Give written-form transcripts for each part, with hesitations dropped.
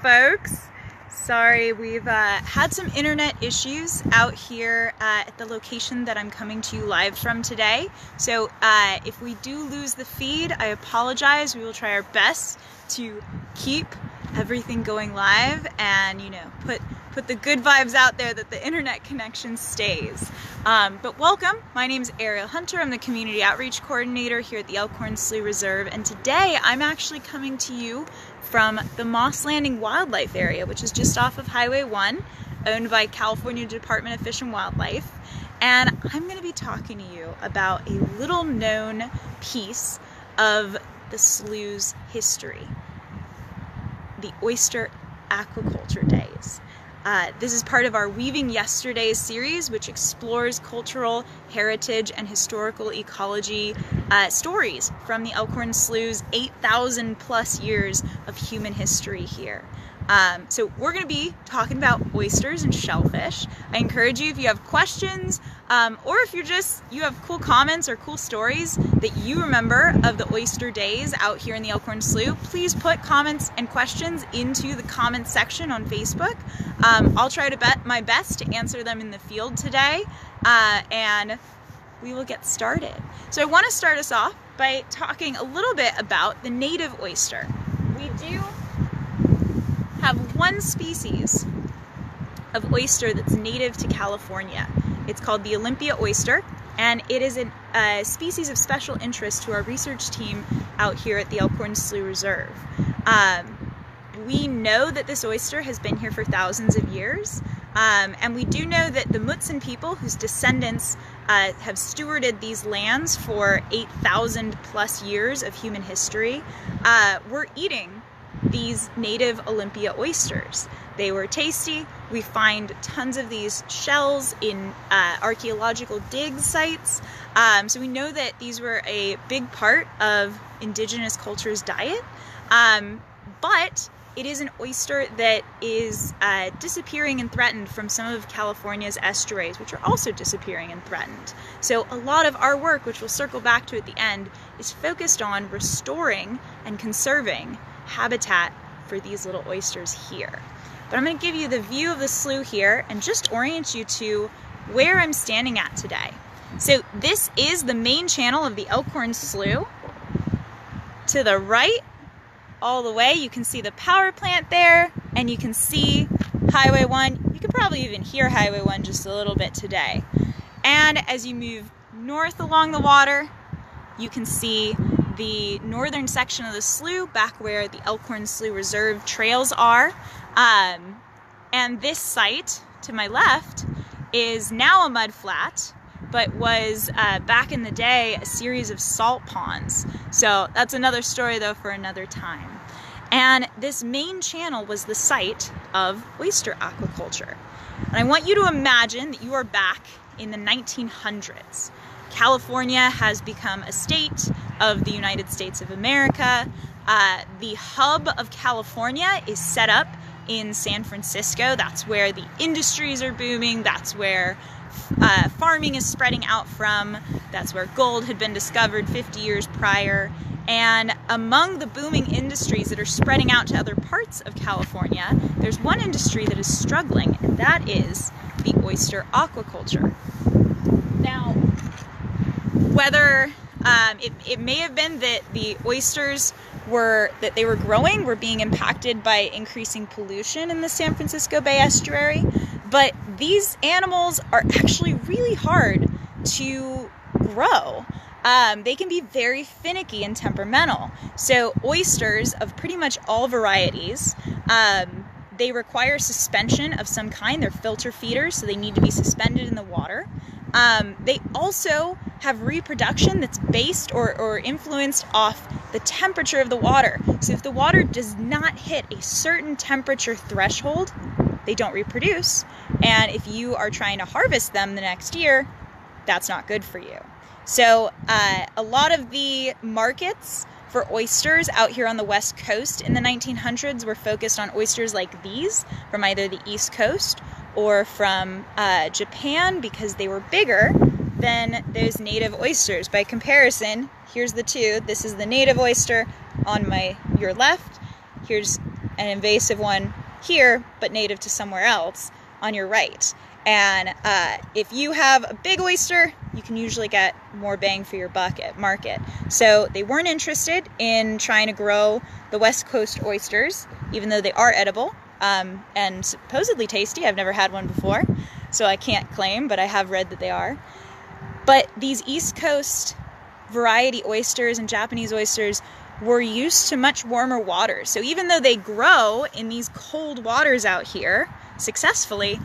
folks. Sorry, we've had some internet issues out here at the location that I'm coming to you live from today. So if we do lose the feed, I apologize. We will try our best to keep everything going live and, you know, put the good vibes out there that the internet connection stays. But welcome. My name is Ariel Hunter. I'm the Community Outreach Coordinator here at the Elkhorn Slough Reserve, and today I'm actually coming to you from the Moss Landing Wildlife Area, which is just off of Highway 1, owned by California Department of Fish and Wildlife. And I'm going to be talking to you about a little known piece of the slough's history, the Oyster Aquaculture days. This is part of our Weaving Yesterdays series, which explores cultural, heritage, and historical ecology stories from the Elkhorn Slough's 8,000 plus years of human history here. So we're going to be talking about oysters and shellfish. I encourage you, if you have questions, or if you have cool comments or cool stories that you remember of the oyster days out here in the Elkhorn Slough, please put comments and questions into the comments section on Facebook. I'll try my best to answer them in the field today, and we will get started. So I want to start us off by talking a little bit about the native oyster. We do have one species of oyster that's native to California. It's called the Olympia Oyster, and it is a species of special interest to our research team out here at the Elkhorn Slough Reserve. We know that this oyster has been here for thousands of years, and we do know that the Mutsun people, whose descendants have stewarded these lands for 8,000 plus years of human history, were eating these native Olympia oysters. They were tasty. We find tons of these shells in archaeological dig sites. So we know that these were a big part of indigenous culture's diet. But it is an oyster that is disappearing and threatened from some of California's estuaries, which are also disappearing and threatened. So a lot of our work, which we'll circle back to at the end, is focused on restoring and conserving habitat for these little oysters here. But I'm going to give you the view of the slough here and just orient you to where I'm standing at today. So this is the main channel of the Elkhorn Slough. To the right, all the way, you can see the power plant there, and you can see Highway 1. You can probably even hear Highway 1 just a little bit today. And as you move north along the water, you can see the northern section of the slough, back where the Elkhorn Slough Reserve trails are. And this site to my left is now a mud flat, but was back in the day a series of salt ponds. So that's another story though for another time. And this main channel was the site of oyster aquaculture. And I want you to imagine that you are back in the 1900s. California has become a state of the United States of America. The hub of California is set up in San Francisco. That's where the industries are booming. That's where farming is spreading out from. That's where gold had been discovered 50 years prior. And among the booming industries that are spreading out to other parts of California, there's one industry that is struggling, and that is the oyster aquaculture. Now, whether it may have been that the oysters that they were growing were being impacted by increasing pollution in the San Francisco Bay Estuary, but these animals are actually really hard to grow. They can be very finicky and temperamental. So oysters of pretty much all varieties, they require suspension of some kind. They're filter feeders, so they need to be suspended in the water. They also have reproduction that's based or influenced off the temperature of the water. So if the water does not hit a certain temperature threshold, they don't reproduce. And if you are trying to harvest them the next year, that's not good for you. So a lot of the markets for oysters out here on the West Coast in the 1900s were focused on oysters like these from either the East Coast or from Japan, because they were bigger than those native oysters. By comparison, here's the two. This is the native oyster on your left. Here's an invasive one here, but native to somewhere else on your right. And if you have a big oyster, you can usually get more bang for your buck at market. So they weren't interested in trying to grow the West Coast oysters, even though they are edible and supposedly tasty. I've never had one before, so I can't claim, but I have read that they are. But these East Coast variety oysters and Japanese oysters were used to much warmer waters. So even though they grow in these cold waters out here successfully,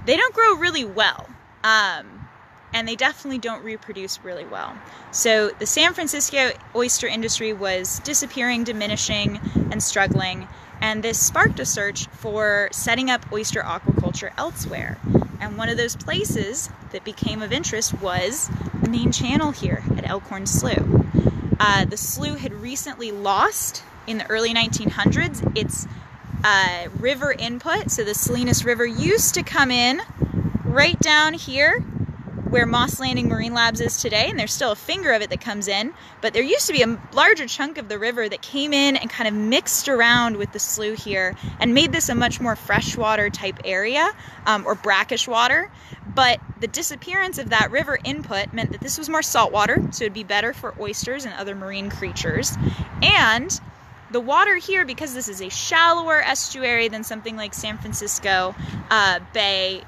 they don't grow really well. And they definitely don't reproduce really well. So the San Francisco oyster industry was disappearing, diminishing, and struggling. And this sparked a search for setting up oyster aquaculture elsewhere. And one of those places that became of interest was the main channel here at Elkhorn Slough. The slough had recently lost, in the early 1900s, its river input. So the Salinas River used to come in right down here where Moss Landing Marine Labs is today, and there's still a finger of it that comes in, but there used to be a larger chunk of the river that came in and kind of mixed around with the slough here and made this a much more freshwater type area, or brackish water. But the disappearance of that river input meant that this was more saltwater, so it'd be better for oysters and other marine creatures. And the water here, because this is a shallower estuary than something like San Francisco Bay,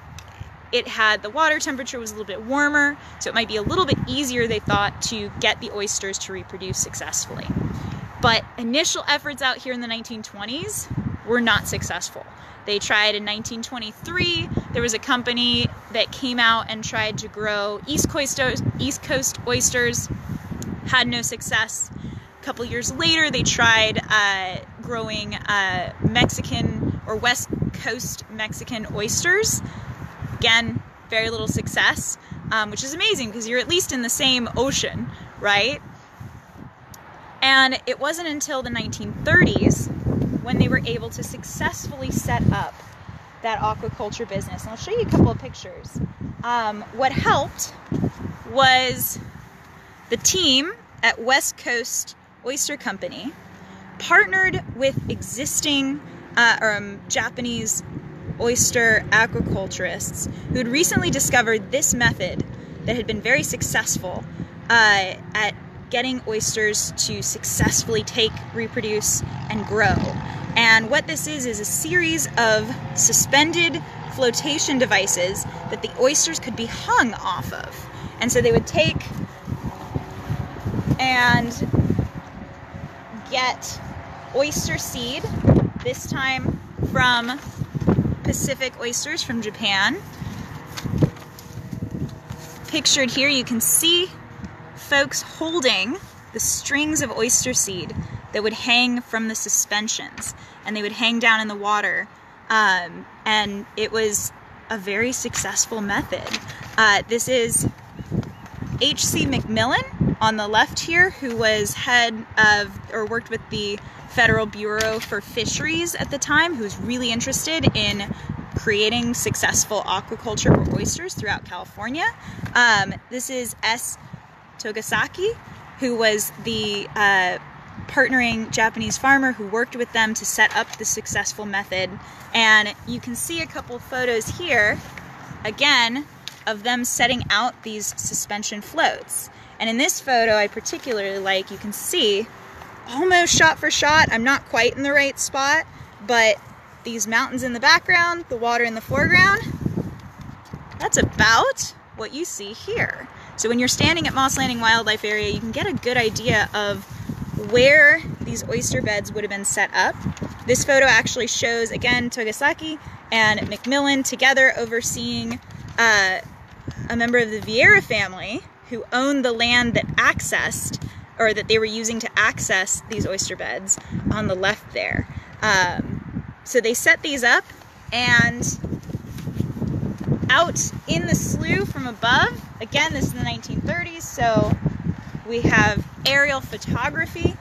the water temperature was a little bit warmer, so it might be a little bit easier, they thought, to get the oysters to reproduce successfully. But initial efforts out here in the 1920s were not successful. They tried in 1923, there was a company that came out and tried to grow East Coast oysters, had no success. A couple years later, they tried growing Mexican or West Coast Mexican oysters. Again, very little success, which is amazing because you're at least in the same ocean, right? And it wasn't until the 1930s when they were able to successfully set up that aquaculture business. And I'll show you a couple of pictures. What helped was the team at West Coast Oyster Company partnered with existing Japanese oyster aquaculturists who had recently discovered this method that had been very successful at getting oysters to successfully take, reproduce, and grow. And what this is a series of suspended flotation devices that the oysters could be hung off of. And so they would take and get oyster seed, this time from Pacific oysters from Japan. Pictured here, you can see folks holding the strings of oyster seed that would hang from the suspensions, and they would hang down in the water, and it was a very successful method. This is H.C. McMillan on the left here, who was head of, or worked with the Federal Bureau for Fisheries at the time, who was really interested in creating successful aquaculture for oysters throughout California. This is S. Togasaki, who was the partnering Japanese farmer who worked with them to set up the successful method. And you can see a couple photos here, again, of them setting out these suspension floats. And in this photo I particularly like, you can see almost shot for shot, I'm not quite in the right spot, but these mountains in the background, the water in the foreground, that's about what you see here. So when you're standing at Moss Landing Wildlife Area, you can get a good idea of where these oyster beds would have been set up. This photo actually shows, again, Togasaki and McMillan together overseeing a member of the Vieira family who owned the land that accessed, or that they were using to access these oyster beds on the left there. So they set these up, and out in the slough from above, again, this is the 1930s, so we have aerial photography.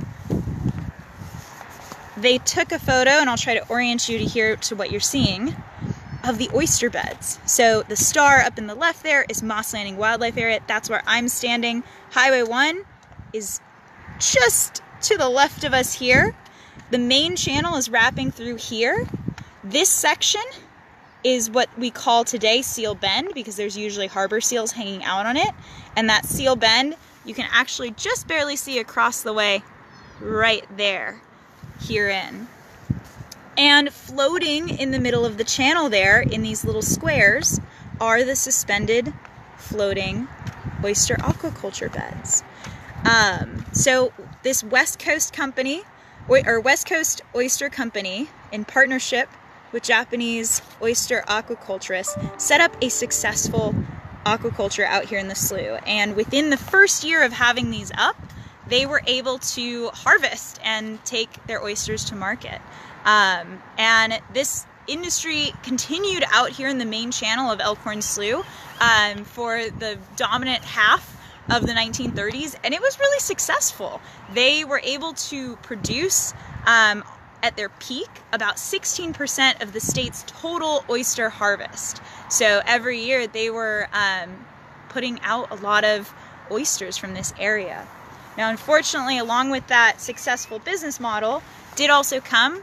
They took a photo, and I'll try to orient you to here to what you're seeing, of the oyster beds. So the star up in the left there is Moss Landing Wildlife Area. That's where I'm standing. Highway 1 is just to the left of us here. the main channel is wrapping through here. This section is what we call today Seal Bend, because there's usually harbor seals hanging out on it. And that Seal Bend, you can actually just barely see across the way right there, herein. And floating in the middle of the channel there, in these little squares, are the suspended floating oyster aquaculture beds. So this West Coast company, or West Coast Oyster Company, in partnership with Japanese oyster aquaculturists, set up a successful aquaculture out here in the slough. And within the first year of having these up, they were able to harvest and take their oysters to market. And this industry continued out here in the main channel of Elkhorn Slough for the dominant half of the 1930s, and it was really successful. They were able to produce at their peak about 16% of the state's total oyster harvest. So every year they were putting out a lot of oysters from this area. Now, unfortunately, along with that successful business model did also come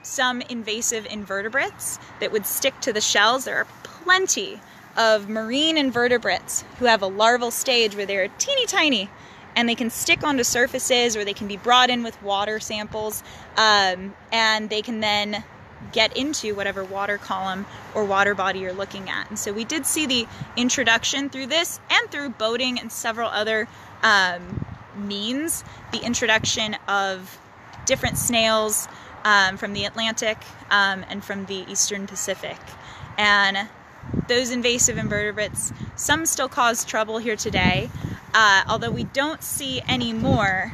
some invasive invertebrates that would stick to the shells. There are plenty of marine invertebrates who have a larval stage where they're teeny tiny, and they can stick onto surfaces, or they can be brought in with water samples, and they can then get into whatever water column or water body you're looking at. And so we did see the introduction through this and through boating and several other means, the introduction of different snails from the Atlantic and from the Eastern Pacific. And those invasive invertebrates, some still cause trouble here today, although we don't see anymore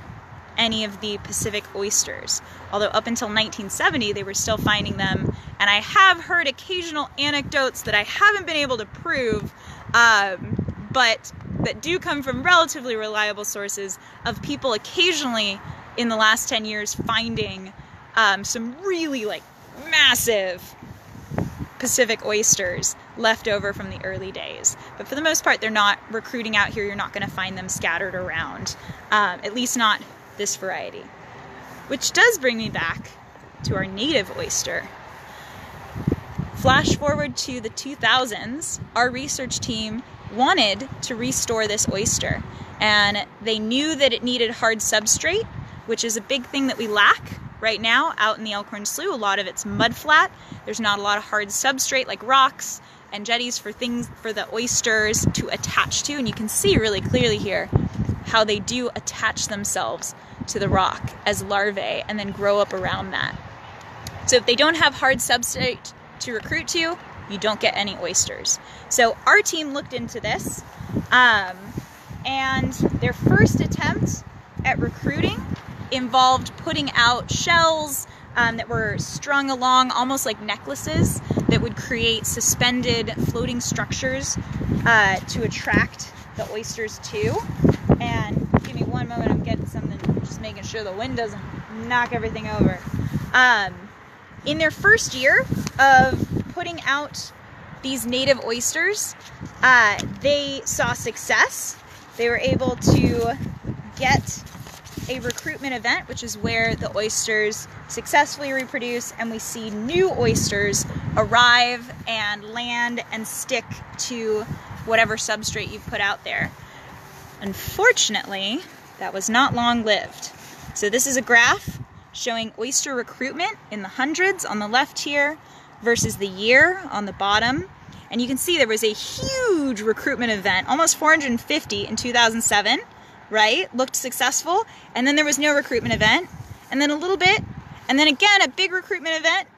any of the Pacific oysters. Although up until 1970, they were still finding them. And I have heard occasional anecdotes that I haven't been able to prove, but that do come from relatively reliable sources, of people occasionally in the last 10 years finding some really massive Pacific oysters left over from the early days. But for the most part, they're not recruiting out here. You're not going to find them scattered around, at least not this variety. Which does bring me back to our native oyster. Flash forward to the 2000s, our research team wanted to restore this oyster, and they knew that it needed hard substrate, which is a big thing that we lack right now out in the Elkhorn Slough. A lot of it's mud flat. There's not a lot of hard substrate like rocks and jetties for the oysters to attach to, and you can see really clearly here how they do attach themselves to the rock as larvae and then grow up around that. So if they don't have hard substrate to recruit to, you don't get any oysters. So our team looked into this, and their first attempt at recruiting involved putting out shells that were strung along almost like necklaces that would create suspended floating structures to attract the oysters to. And give me one moment, I'm getting something, just making sure the wind doesn't knock everything over. In their first year of putting out these native oysters, they saw success. They were able to get a recruitment event, which is where the oysters successfully reproduce, and we see new oysters arrive and land and stick to whatever substrate you've put out there. Unfortunately, that was not long-lived. So this is a graph showing oyster recruitment in the hundreds on the left here versus the year on the bottom. And you can see there was a huge recruitment event, almost 450 in 2007, right? Looked successful. And then there was no recruitment event, and then a little bit, and then again a big recruitment event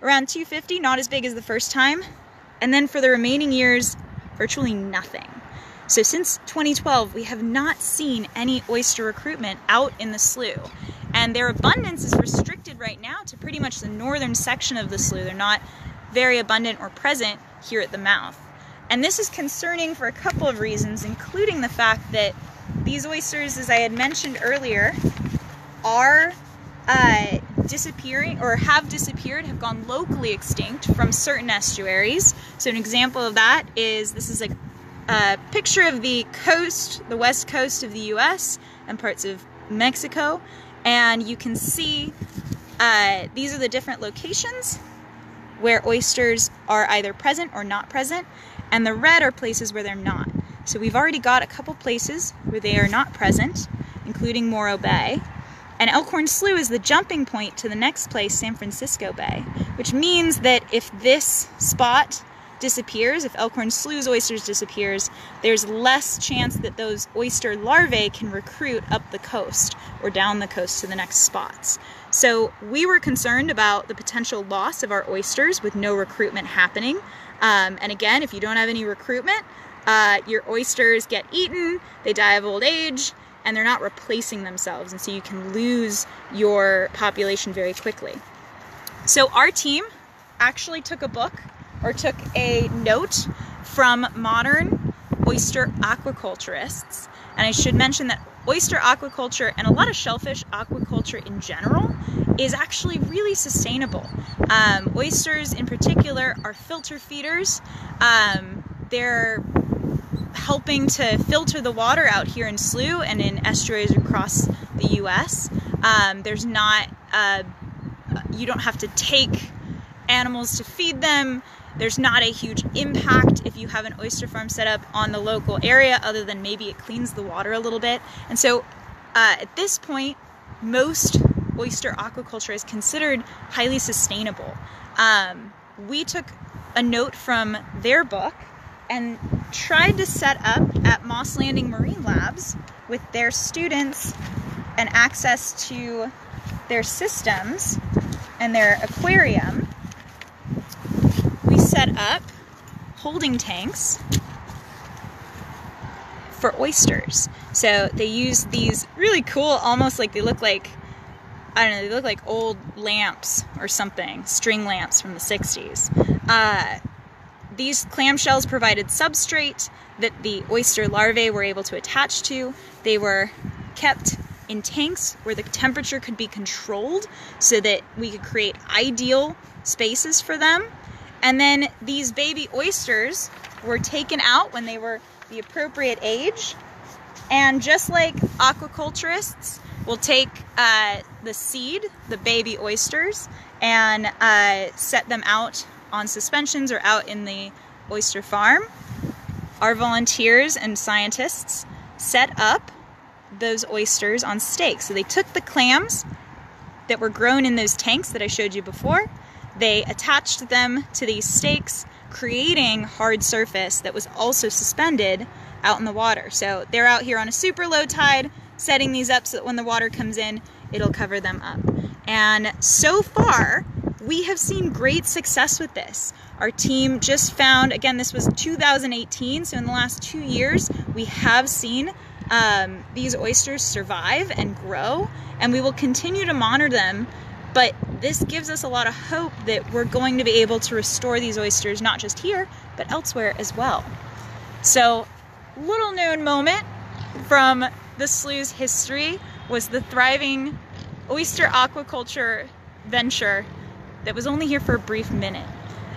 around 250, not as big as the first time. And then for the remaining years, virtually nothing. So since 2012, we have not seen any oyster recruitment out in the slough. And their abundance is restricted right now to pretty much the northern section of the slough. They're not very abundant or present here at the mouth. And this is concerning for a couple of reasons, including the fact that these oysters, as I had mentioned earlier, are disappearing, or have disappeared, have gone locally extinct from certain estuaries. So an example of that is, this is a picture of the coast, the west coast of the US and parts of Mexico, And you can see these are the different locations where oysters are either present or not present, and the red are places where they're not. So we've already got a couple places where they are not present, including Morro Bay. And Elkhorn Slough is the jumping point to the next place, San Francisco Bay, which means that if this spot disappears, if Elkhorn Slough's oysters disappears, there's less chance that those oyster larvae can recruit up the coast or down the coast to the next spots. So we were concerned about the potential loss of our oysters with no recruitment happening. And again, if you don't have any recruitment, your oysters get eaten, they die of old age, and they're not replacing themselves, and so you can lose your population very quickly. So our team actually took a note from modern oyster aquaculturists, and I should mention that oyster aquaculture and a lot of shellfish aquaculture in general is actually really sustainable. Oysters in particular are filter feeders. They're helping to filter the water out here in Slough and in estuaries across the US. There's not, you don't have to take animals to feed them. There's not a huge impact if you have an oyster farm set up on the local area, other than maybe it cleans the water a little bit. And so at this point, most oyster aquaculture is considered highly sustainable. We took a note from their book and tried to set up at Moss Landing Marine Labs with their students and access to their systems and their aquarium. We set up holding tanks for oysters. So they use these really cool, almost like they look like, I don't know, they look like old lamps or something, string lamps from the 60s. These clamshells provided substrate that the oyster larvae were able to attach to. They were kept in tanks where the temperature could be controlled so that we could create ideal spaces for them. And then these baby oysters were taken out when they were the appropriate age. And just like aquaculturists will take the seed, the baby oysters, and set them out on suspensions or out in the oyster farm, our volunteers and scientists set up those oysters on stakes. So they took the clams that were grown in those tanks that I showed you before, they attached them to these stakes, creating hard surface that was also suspended out in the water. So they're out here on a super low tide, setting these up so that when the water comes in, it'll cover them up. And so far, we have seen great success with this. Our team just found, again, this was 2018, so in the last 2 years, we have seen these oysters survive and grow, and we will continue to monitor them, but this gives us a lot of hope that we're going to be able to restore these oysters, not just here, but elsewhere as well. So, little known moment from the Slough's history was the thriving oyster aquaculture venture that was only here for a brief minute.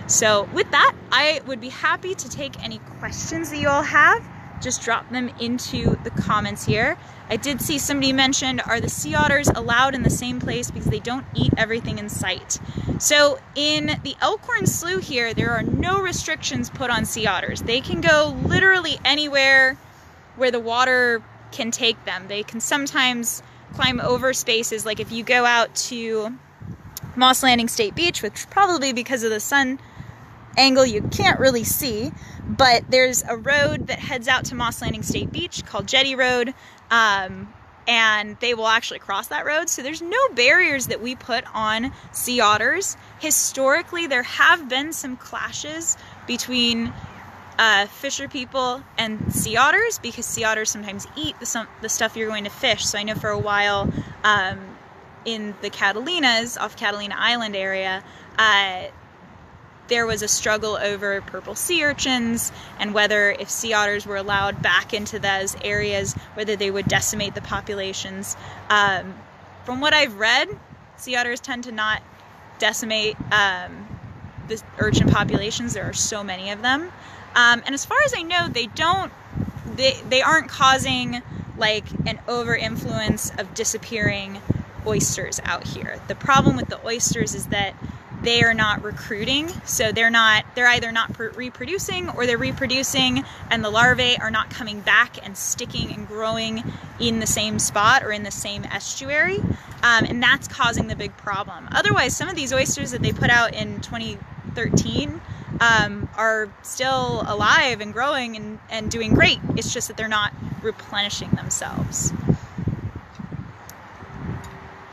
So with that, I would be happy to take any questions that you all have. Just drop them into the comments here. I did see somebody mentioned, are the sea otters allowed in the same place because they don't eat everything in sight? So in the Elkhorn Slough here, there are no restrictions put on sea otters. They can go literally anywhere where the water can take them. They can sometimes climb over spaces, like if you go out to Moss Landing State Beach, which probably because of the sun angle you can't really see, but there's a road that heads out to Moss Landing State Beach called Jetty Road, and they will actually cross that road. So there's no barriers that we put on sea otters. Historically, there have been some clashes between fisher people and sea otters, because sea otters sometimes eat the stuff you're going to fish. So I know for a while in the Catalinas, off Catalina Island area, there was a struggle over purple sea urchins and whether, if sea otters were allowed back into those areas, whether they would decimate the populations. From what I've read, sea otters tend to not decimate the urchin populations. There are so many of them. And as far as I know, they aren't causing like an over influence of disappearing oysters out here. The problem with the oysters is that they are not recruiting, so they're either not reproducing, or they're reproducing and the larvae are not coming back and sticking and growing in the same spot or in the same estuary, and that's causing the big problem. Otherwise, some of these oysters that they put out in 2013 are still alive and growing and doing great. It's just that they're not replenishing themselves.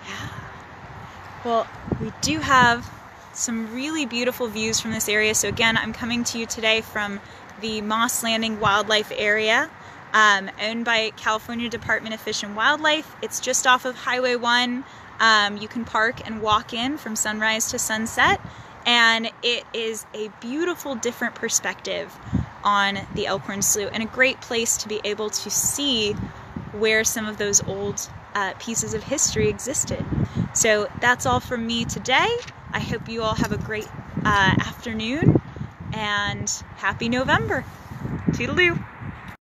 Yeah. Well, we do have some really beautiful views from this area. So again, I'm coming to you today from the Moss Landing Wildlife Area, owned by California Department of Fish and Wildlife. It's just off of Highway 1. You can park and walk in from sunrise to sunset, and it is a beautiful, different perspective on the Elkhorn Slough, and a great place to be able to see where some of those old pieces of history existed. So that's all from me today. I hope you all have a great afternoon, and happy November. Toodaloo.